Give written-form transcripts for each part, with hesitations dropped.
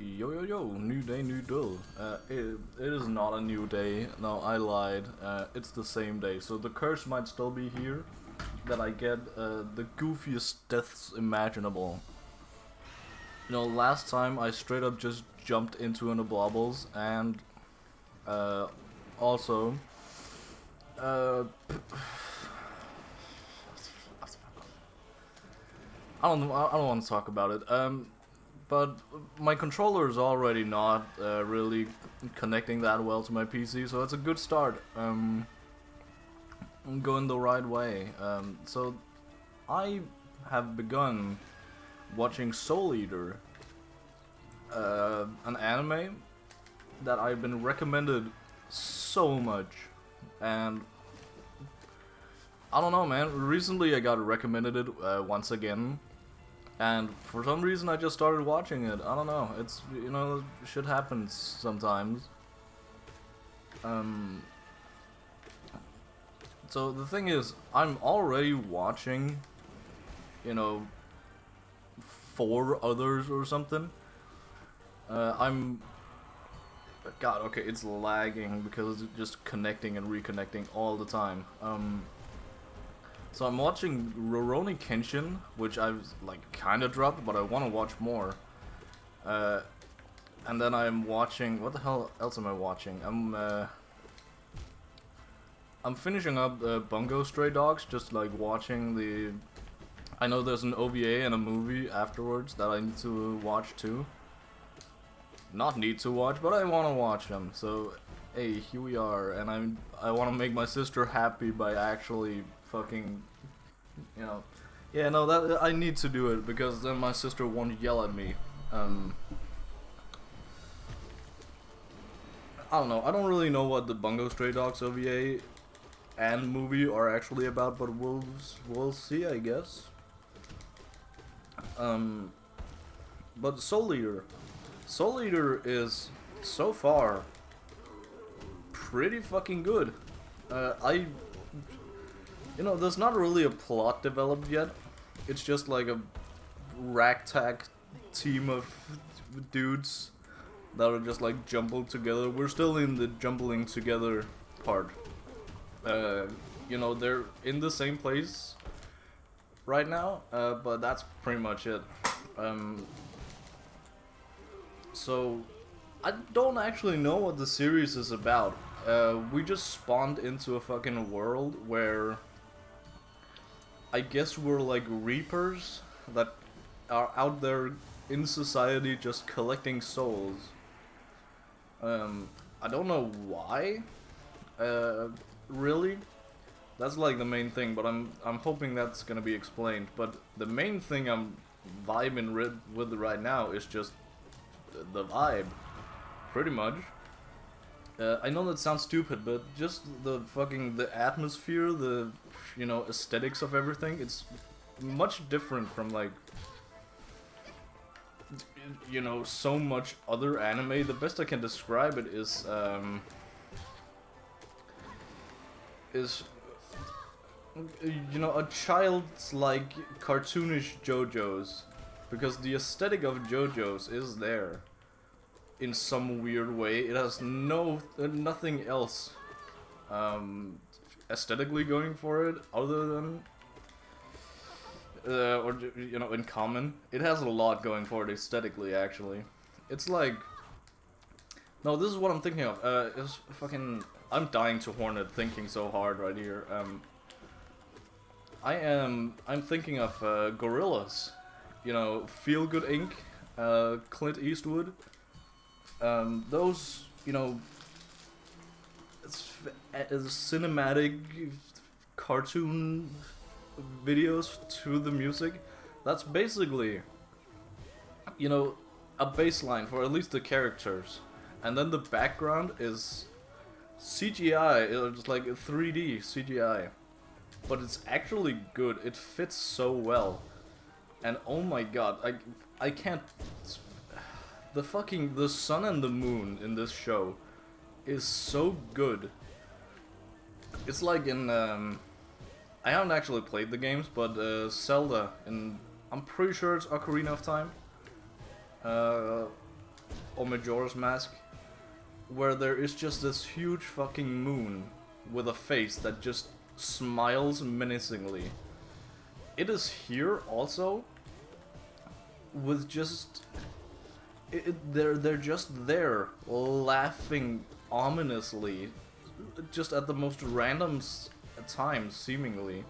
Yo yo yo, new day, new duel. It is not a new day. No, I lied. It's the same day, so the curse might still be here. That I get the goofiest deaths imaginable. You know, last time I straight up just jumped into an blobbles and also I don't want to talk about it. But my controller is already not really connecting that well to my PC, so it's a good start. I'm going the right way. So I have begun watching Soul Eater, an anime that I've been recommended so much, and I don't know, man. Recently I got recommended it once again. And for some reason I just started watching it. I don't know. It's, you know, shit happens sometimes. So the thing is, I'm already watching, you know, 4 others or something. God, okay, it's lagging because it's just connecting and reconnecting all the time. So I'm watching Rurouni Kenshin, which I've like kind of dropped, but I want to watch more. And then I'm watching, what the hell else am I watching? I'm finishing up Bungo Stray Dogs, just like watching the. I know there's an OVA and a movie afterwards that I need to watch too. Not need to watch, but I want to watch them. So, hey, here we are, and I want to make my sister happy by actually fucking, you know, yeah, no, that I need to do it because then my sister won't yell at me. I don't know. I don't really know what the Bungo Stray Dogs OVA and movie are actually about, but we'll see, I guess. But Soul Eater is so far pretty fucking good. You know, there's not really a plot developed yet. It's just like a ragtag team of dudes that are just like jumbled together. We're still in the jumbling together part. You know, they're in the same place right now, but that's pretty much it. So, I don't actually know what the series is about. We just spawned into a fucking world where I guess we're like reapers that are out there in society just collecting souls. I don't know why. Really? That's like the main thing, but I'm hoping that's gonna be explained. But the main thing I'm vibing with right now is just the vibe, pretty much. I know that sounds stupid, but just the atmosphere, the, you know, aesthetics of everything, it's much different from like, you know, so much other anime. The best I can describe it is you know, a child's like cartoonish JoJo's, because the aesthetic of JoJo's is there in some weird way. It has nothing else aesthetically going for it other than or, you know, in common. It has a lot going for it aesthetically, actually. It's like, no, this is what I'm thinking of. It's fucking, I'm dying to Hornet thinking so hard right here. I'm thinking of Gorillas, you know, Feel Good Inc., Clint Eastwood. Those, you know, it's cinematic cartoon videos to the music. That's basically, you know, a baseline for at least the characters, and then the background is CGI. It's like 3D CGI, but it's actually good. It fits so well, and oh my god, I can't. The sun and the moon in this show is so good. It's like in I haven't actually played the games, but Zelda, and I'm pretty sure it's Ocarina of Time. or Majora's Mask, where there is just this huge fucking moon with a face that just smiles menacingly. It is here also, with just... they're just there, laughing ominously, just at the most random times, seemingly.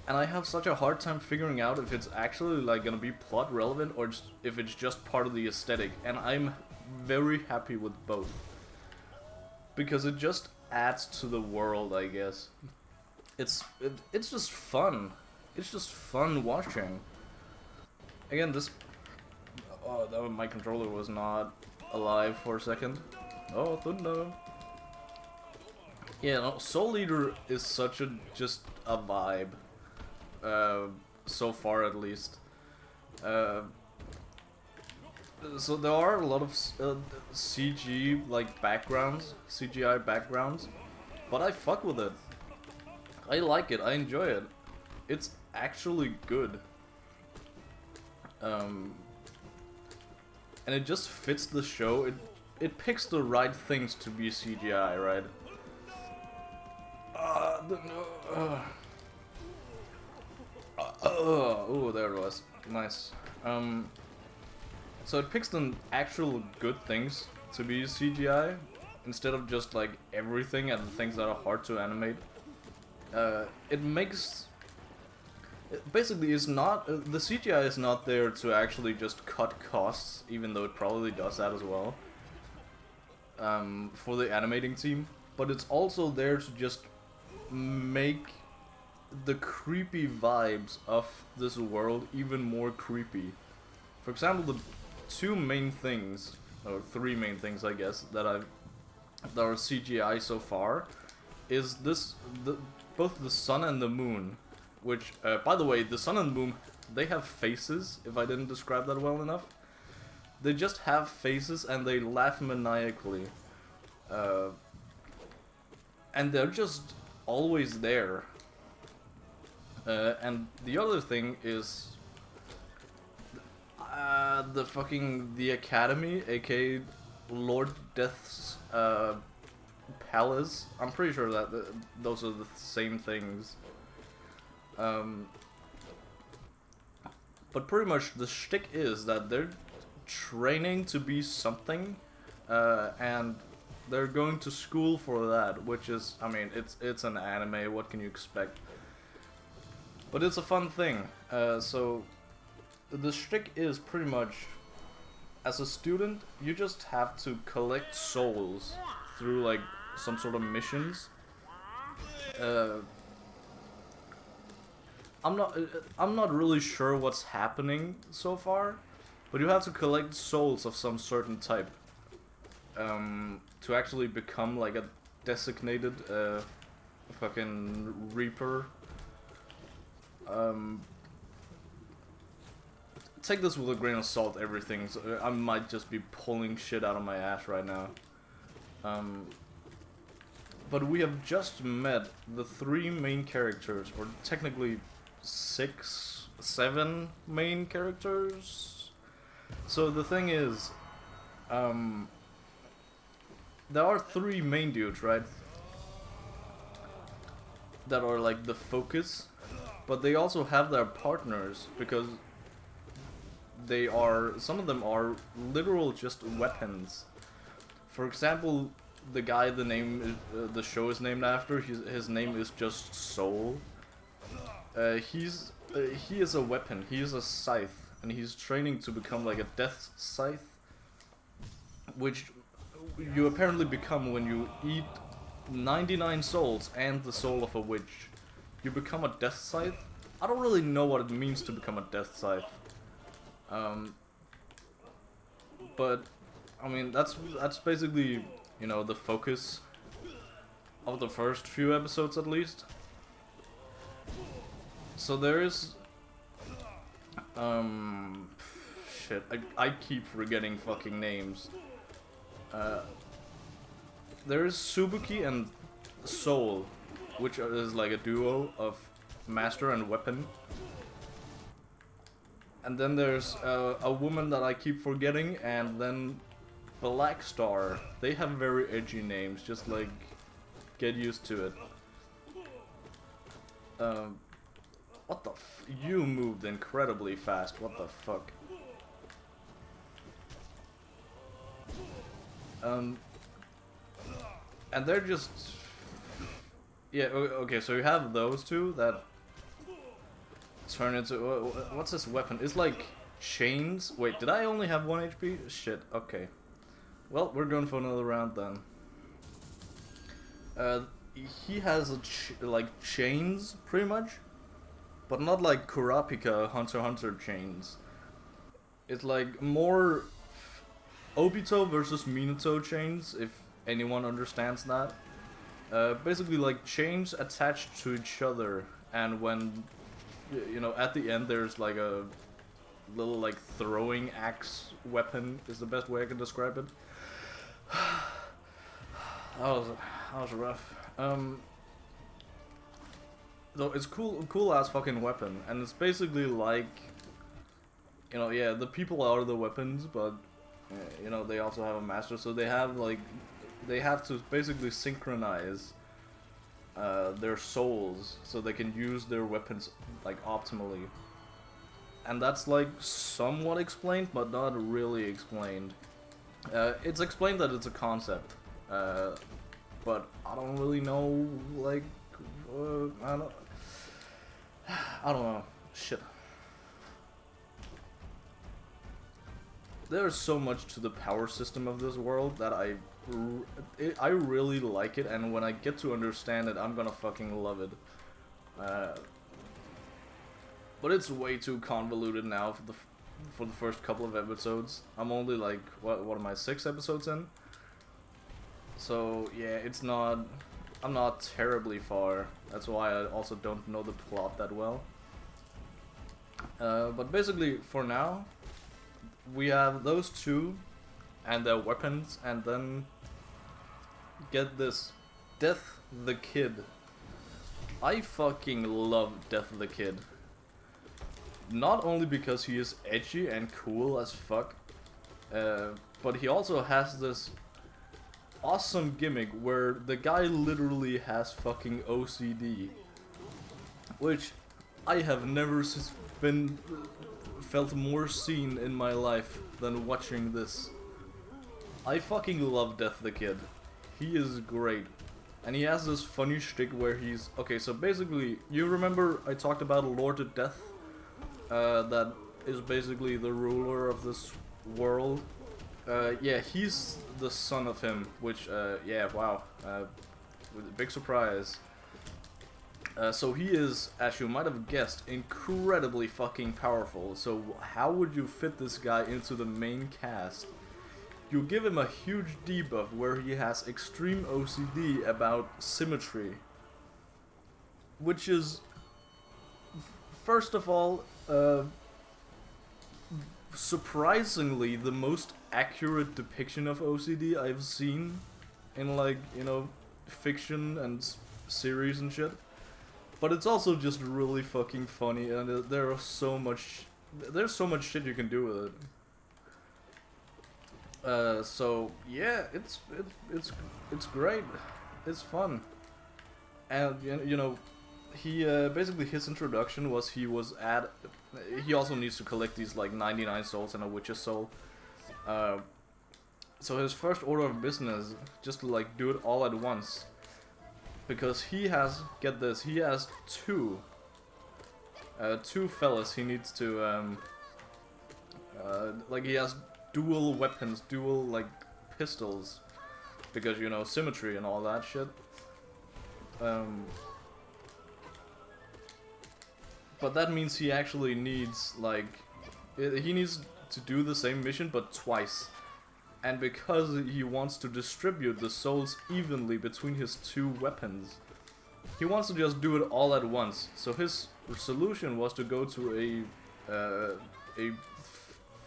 And I have such a hard time figuring out if it's actually like gonna be plot relevant or just, if it's just part of the aesthetic. And I'm very happy with both, because it just adds to the world, I guess. It's just fun. It's just fun watching. Again, this... Oh, that, my controller was not alive for a second. Oh, thunder. Yeah, no, Soul Eater is such a... just a vibe. So far, at least. So there are a lot of CG, like, backgrounds, CGI backgrounds, but I fuck with it. I like it, I enjoy it. It's actually good. And it just fits the show. It picks the right things to be CGI, right? Oh, there it was. Nice. So it picks the actual good things to be CGI, instead of just like everything and the things that are hard to animate. It makes... Basically, it's not... the CGI is not there to actually just cut costs, even though it probably does that as well, for the animating team. But it's also there to just make the creepy vibes of this world even more creepy. For example, the two main things, or three main things, I guess, that are CGI so far, is both the sun and the moon. Which, by the way, the sun and the moon, they have faces, if I didn't describe that well enough. They just have faces and they laugh maniacally. And they're just always there. And the other thing is... the Academy, aka Lord Death's Palace. I'm pretty sure that those are the same things. But pretty much the shtick is that they're training to be something, and they're going to school for that, which is, I mean, it's an anime, what can you expect? But it's a fun thing. So the shtick is pretty much, as a student, you just have to collect souls through like some sort of missions. I'm not really sure what's happening so far, but you have to collect souls of some certain type to actually become like a designated fucking Reaper. Take this with a grain of salt, everything. So I might just be pulling shit out of my ass right now. But we have just met the three main characters, or technically 6, 7 main characters. So the thing is, there are 3 main dudes, right? That are like the focus, but they also have their partners, because they are, some of them are literal just weapons. For example, the guy the show is named after, his name is just Soul. He is a weapon, he is a scythe, and he's training to become like a death scythe, which you apparently become when you eat 99 souls and the soul of a witch. You become a death scythe. I don't really know what it means to become a death scythe. But I mean, that's basically, you know, the focus of the first few episodes at least. So there is shit, I keep forgetting fucking names. There is Subuki and Soul, which is like a duo of master and weapon. And then there's a woman that I keep forgetting, and then Black Star. They have very edgy names, just like, get used to it. What the f- You moved incredibly fast, what the fuck? And they're just... Yeah, okay, so you have those two that turn into... What's this weapon? It's like chains. Wait, did I only have 1 HP? Shit, okay. Well, we're going for another round then. He has like chains, pretty much. But not like Kurapika Hunter x Hunter chains. It's like more Obito versus Minato chains, if anyone understands that. Basically like chains attached to each other, and when, you know, at the end there's like a little like throwing axe weapon, is the best way I can describe it. That was rough. So it's cool ass fucking weapon, and it's basically like, you know, yeah, the people are the weapons, but you know, they also have a master, so they have like, they have to basically synchronize their souls so they can use their weapons like optimally. And that's like somewhat explained, but not really explained. It's explained that it's a concept, but I don't really know, like, I don't know. Shit. There's so much to the power system of this world that I really like it, and when I get to understand it, I'm gonna fucking love it. But it's way too convoluted now for the first couple of episodes. I'm only like, what am I, 6 episodes in? So yeah, I'm not terribly far. That's why I also don't know the plot that well. But basically, for now, we have those two and their weapons, and then get this, Death the Kid. I fucking love Death the Kid. Not only because he is edgy and cool as fuck, but he also has this awesome gimmick where the guy literally has fucking OCD, which I have never felt more seen in my life than watching this. I fucking love Death the Kid. He is great. And he has this funny shtick where he's... Okay, so basically, you remember I talked about Lord of Death? That is basically the ruler of this world. Yeah, he's the son of him, which, yeah, wow. Big surprise. So he is, as you might have guessed, incredibly fucking powerful. So how would you fit this guy into the main cast? You give him a huge debuff where he has extreme OCD about symmetry. Which is, first of all, surprisingly the most accurate depiction of OCD I've seen in, like, you know, fiction and series and shit. But it's also just really fucking funny, and there's so much shit you can do with it. So yeah, it's great, it's fun, and you know, he basically his introduction was he also needs to collect these like 99 souls and a witch's soul. So his first order of business, just to like do it all at once, because he has, get this, he has two fellas he needs to like he has dual weapons, dual like pistols, because, you know, symmetry and all that shit. But that means he actually needs, like, he needs to do the same mission but twice. And because he wants to distribute the souls evenly between his two weapons, he wants to just do it all at once. So his solution was to go to a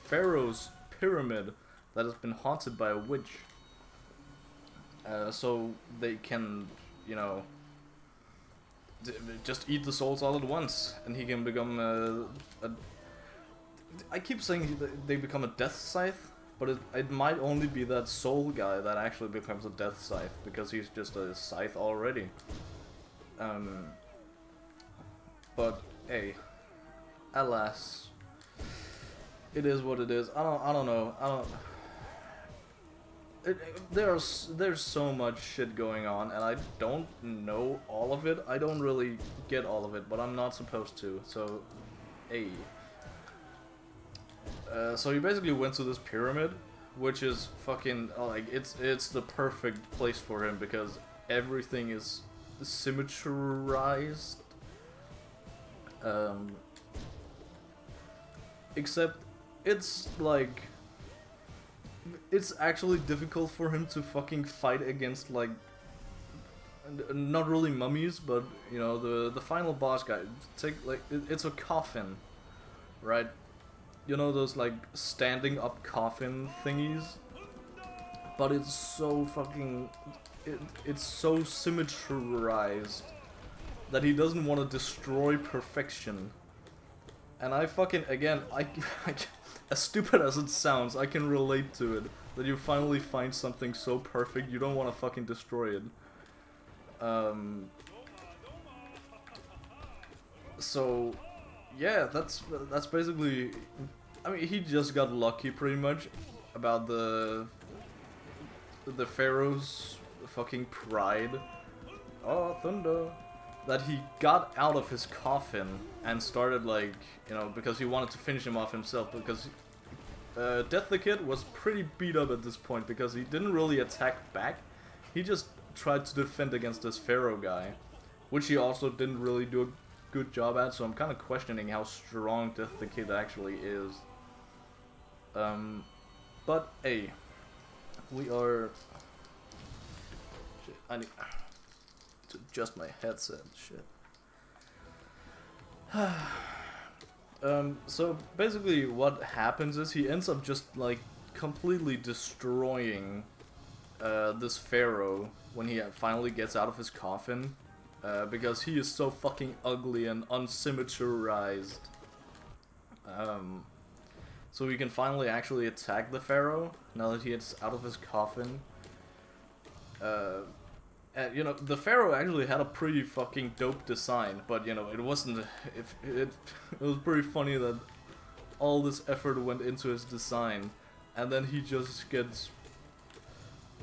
pharaoh's pyramid that has been haunted by a witch. So they can, you know, just eat the souls all at once, and he can become I keep saying they become a death scythe, but it might only be that soul guy that actually becomes a death scythe, because he's just a scythe already. But hey, alas, it is what it is. I don't know. There's so much shit going on, and I don't know all of it. I don't really get all of it, but I'm not supposed to. So, hey. So he basically went to this pyramid, which is fucking like it's the perfect place for him because everything is symmetrized. Except it's like it's actually difficult for him to fucking fight against like not really mummies, but you know the final boss guy. Take like it's a coffin, right? You know those like standing up coffin thingies, but it's so fucking it's so symmetrized that he doesn't want to destroy perfection. And I fucking again I as stupid as it sounds, I can relate to it. That you finally find something so perfect you don't want to fucking destroy it. So yeah, that's basically. I mean, he just got lucky pretty much about the Pharaoh's fucking pride. Oh, thunder! That he got out of his coffin and started like, you know, because he wanted to finish him off himself, because Death the Kid was pretty beat up at this point because he didn't really attack back. He just tried to defend against this Pharaoh guy, which he also didn't really do a good job at, so I'm kind of questioning how strong Death the Kid actually is. But hey, we are... Shit, I need to adjust my headset, shit. So basically what happens is he ends up just like completely destroying this Pharaoh when he finally gets out of his coffin, because he is so fucking ugly and unsymmetrized. So we can finally actually attack the Pharaoh now that he gets out of his coffin. And, you know, the Pharaoh actually had a pretty fucking dope design, but you know, it wasn't. It was pretty funny that all this effort went into his design, and then he just gets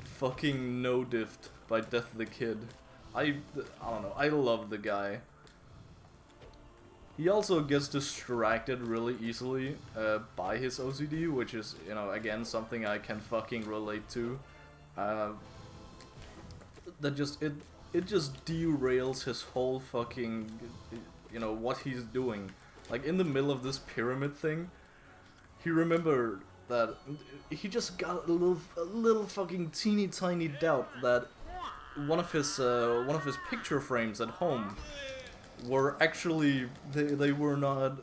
fucking no-diffed by Death the Kid. I don't know. I love the guy. He also gets distracted really easily by his OCD, which is, you know, again something I can fucking relate to. That just it just derails his whole fucking, you know, what he's doing. Like in the middle of this pyramid thing, he remembered that he just got a little fucking teeny tiny doubt that one of his picture frames at home were actually they were not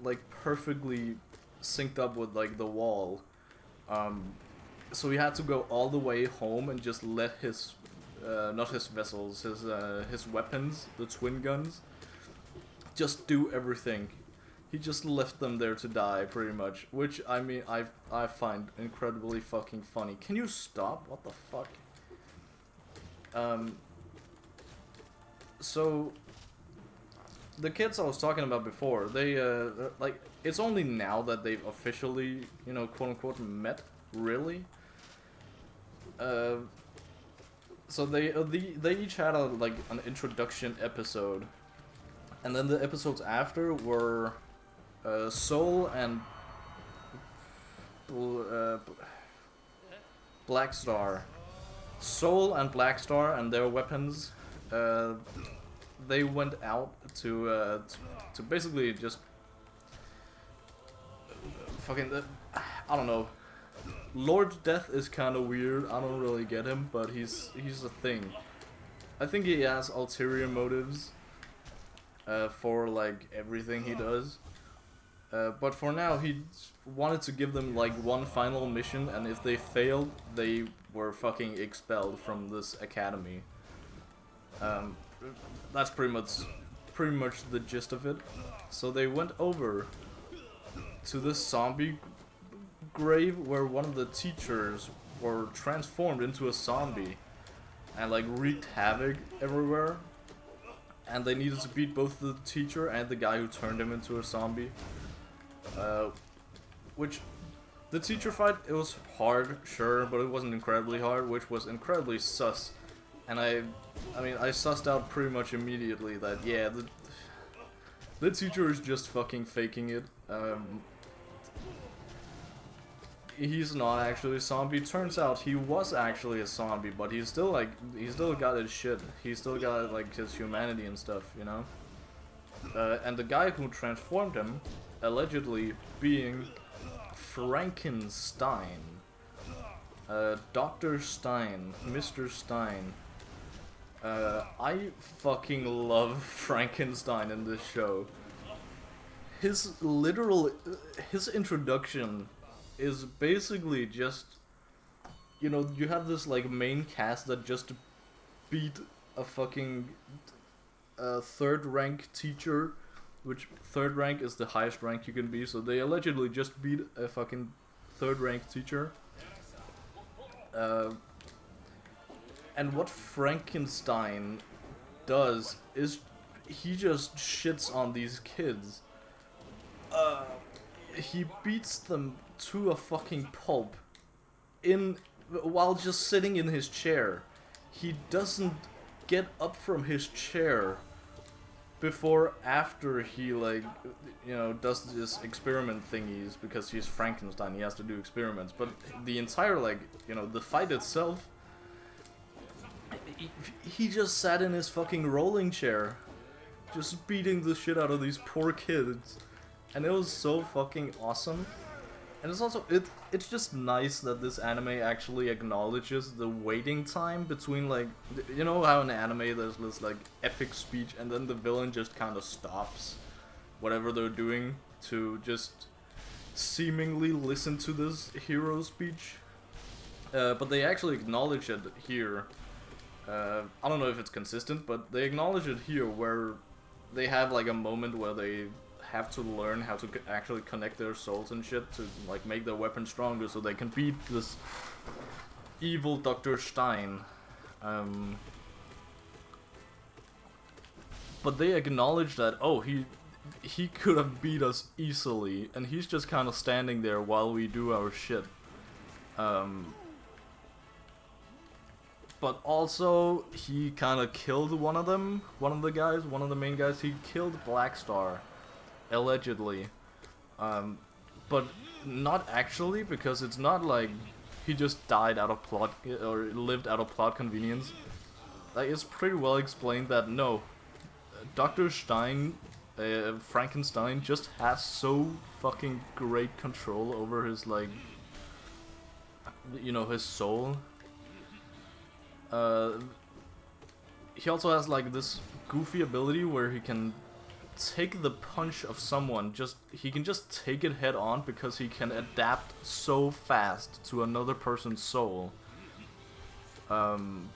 like perfectly synced up with like the wall. So he had to go all the way home and just let his not his vessels, his weapons, the twin guns, just do everything. He just left them there to die, pretty much. Which, I mean, I find incredibly fucking funny. Can you stop? What the fuck? So, the kids I was talking about before, they, like, it's only now that they've officially, you know, quote-unquote, met, really. So they each had a, like, an introduction episode. And then the episodes after were Soul and Black Star. Soul and Black Star and their weapons, they went out to basically just fucking, I don't know. Lord Death is kind of weird. I don't really get him, but he's a thing. I think he has ulterior motives for like everything he does. But for now, he wanted to give them like one final mission, and if they failed, they were fucking expelled from this academy. That's pretty much the gist of it. So they went over to this zombie grave where one of the teachers were transformed into a zombie and like wreaked havoc everywhere, and they needed to beat both the teacher and the guy who turned him into a zombie. Which the teacher fight, it was hard, sure, but it wasn't incredibly hard, which was incredibly sus. And I mean, I sussed out pretty much immediately that, yeah, the teacher is just fucking faking it. He's not actually a zombie. Turns out he was actually a zombie, but he's still like, he still got his shit. He still got like his humanity and stuff, you know? And the guy who transformed him, allegedly being Frankenstein. Dr. Stein, Mr. Stein. I fucking love Frankenstein in this show. His introduction is basically just, you know, you have this like main cast that just beat a fucking third rank teacher, which third rank is the highest rank you can be, so they allegedly just beat a fucking third rank teacher. And what Frankenstein does is he just shits on these kids. He beats them to a fucking pulp while just sitting in his chair. He doesn't get up from his chair after he, like, you know, does this experiment thingies, because he's Frankenstein, he has to do experiments. But the entire, like, you know, the fight itself, he just sat in his fucking rolling chair, just beating the shit out of these poor kids. And it was so fucking awesome. And it's also, it's just nice that this anime actually acknowledges the waiting time between, like, you know how in anime there's this, like, epic speech and then the villain just kind of stops whatever they're doing to just seemingly listen to this hero speech. But they actually acknowledge it here. I don't know if it's consistent, but they acknowledge it here where they have, like, a moment where they have to learn how to actually connect their souls and shit to, like, make their weapon stronger so they can beat this evil Dr. Stein. But they acknowledge that, oh, he could have beat us easily, and he's just kind of standing there while we do our shit. But also, he kind of killed one of the main guys. He killed Blackstar. Allegedly, but not actually, because it's not like he just died out of plot or lived out of plot convenience. Like, it's pretty well explained that no, Dr. Stein, Frankenstein, just has so fucking great control over his, like, you know, his soul. He also has, like, this goofy ability where he can take the punch of someone, he can just take it head on because he can adapt so fast to another person's soul. So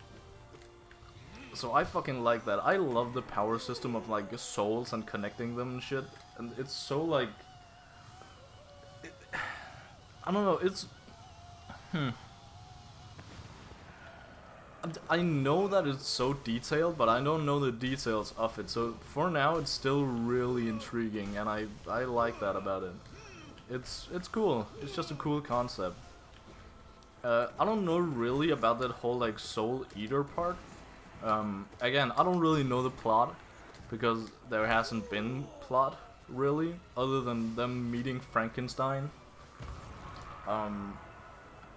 I fucking like that. I love the power system of, like, souls and connecting them and shit, and it's so, like, I don't know, it's I know that it's so detailed, but I don't know the details of it, so for now it's still really intriguing, and I like that about it. It's cool. It's just a cool concept. I don't know really about that whole, like, soul eater part. Again, I don't really know the plot, because there hasn't been plot, really, other than them meeting Frankenstein. And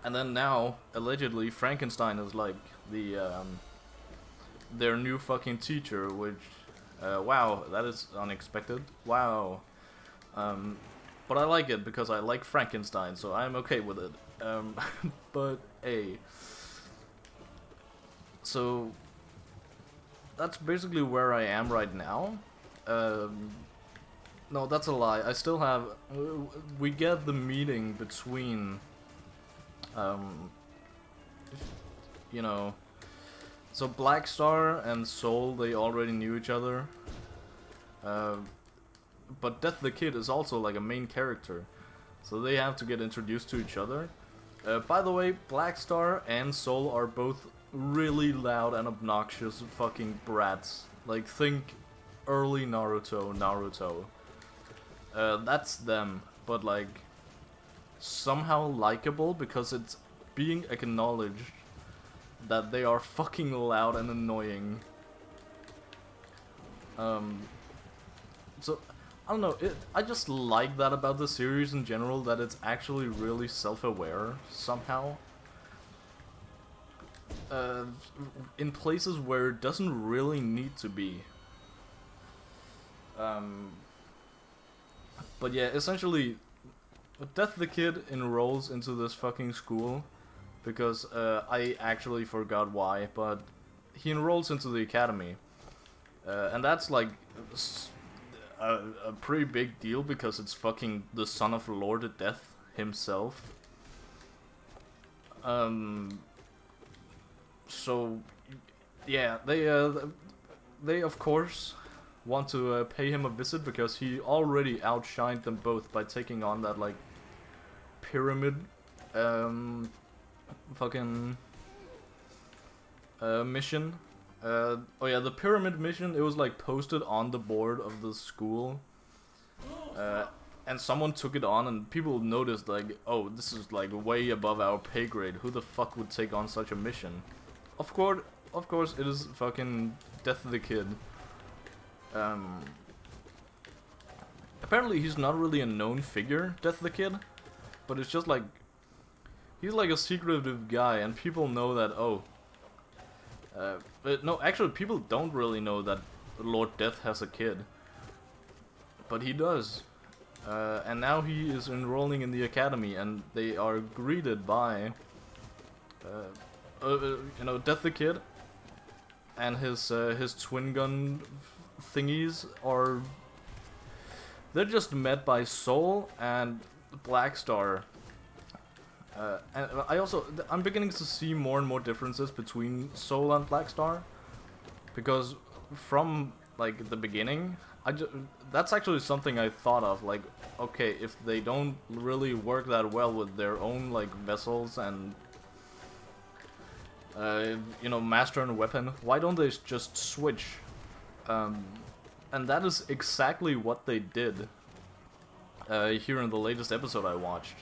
then now, allegedly, Frankenstein is, like, their new fucking teacher, which, wow, that is unexpected. Wow. But I like it because I like Frankenstein, so I'm okay with it. But, hey. So, that's basically where I am right now. No, that's a lie. I still have, we get the meeting between, you know, so Blackstar and Soul, they already knew each other, but Death the Kid is also, like, a main character, So they have to get introduced to each other. By the way, Blackstar and Soul are both really loud and obnoxious fucking brats. Like, think early Naruto. That's them, but like, somehow likable because it's being acknowledged that they are fucking loud and annoying. So, I don't know, I just like that about the series in general, that it's actually really self-aware, somehow. In places where it doesn't really need to be. But yeah, essentially, Death the Kid enrolls into this fucking school, because I actually forgot why, but he enrolls into the academy. And that's like a pretty big deal because it's fucking the son of Lord Death himself. So yeah, they of course want to pay him a visit because he already outshined them both by taking on that like pyramid fucking mission. Oh yeah, the pyramid mission, it was like posted on the board of the school, and someone took it on and people noticed like, oh, this is like way above our pay grade, who the fuck would take on such a mission? Of course it is fucking Death the Kid. Apparently he's not really a known figure, Death the Kid, but it's just like, he's like a secretive guy and people know that, oh, but no, actually people don't really know that Lord Death has a kid, but he does, and now he is enrolling in the academy, and they are greeted by, you know, Death the Kid, and his twin gun thingies are, they're just met by Soul and Blackstar. And I'm beginning to see more and more differences between Soul and Blackstar, because from like the beginning, that's actually something I thought of, like, okay, if they don't really work that well with their own like vessels and you know, master and weapon, why don't they just switch? And that is exactly what they did here in the latest episode I watched.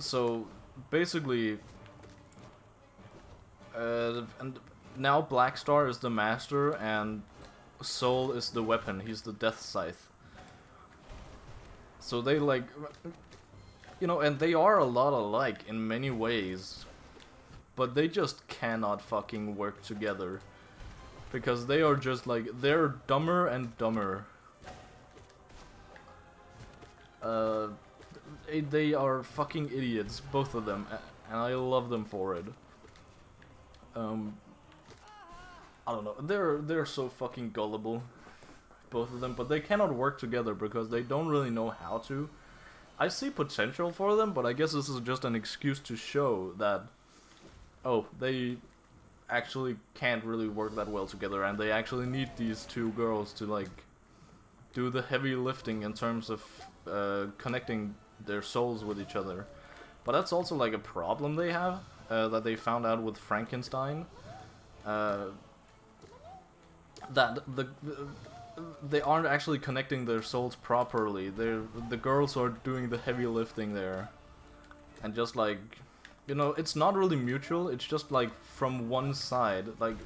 So basically, and now Blackstar is the master and Soul is the weapon. He's the Death Scythe. So they like, you know, and they are a lot alike in many ways, but they just cannot fucking work together because they are just like, they're dumber and dumber. They are fucking idiots, both of them, and I love them for it. I don't know, they're so fucking gullible, both of them, but they cannot work together because they don't really know how to. I see potential for them, but I guess this is just an excuse to show that, oh, they actually can't really work that well together, and they actually need these two girls to like do the heavy lifting in terms of connecting their souls with each other. But that's also like a problem they have, that they found out with Frankenstein, that they aren't actually connecting their souls properly. The girls are doing the heavy lifting there, and just like, you know, it's not really mutual, it's just like from one side, like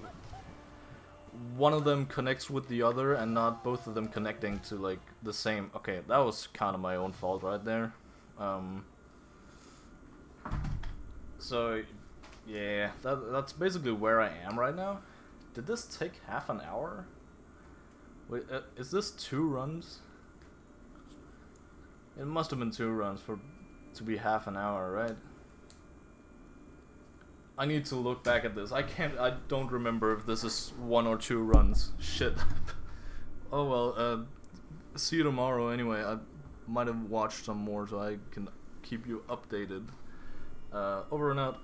one of them connects with the other and not both of them connecting to like the same. Okay, that was kind of my own fault right there. So yeah, that's basically where I am right now. Did this take half an hour? Wait, is this 2 runs? It must have been 2 runs to be half an hour, right? I need to look back at this. I don't remember if this is 1 or 2 runs. Shit. Oh well, see you tomorrow anyway. I might have watched some more so I can keep you updated. Over and out.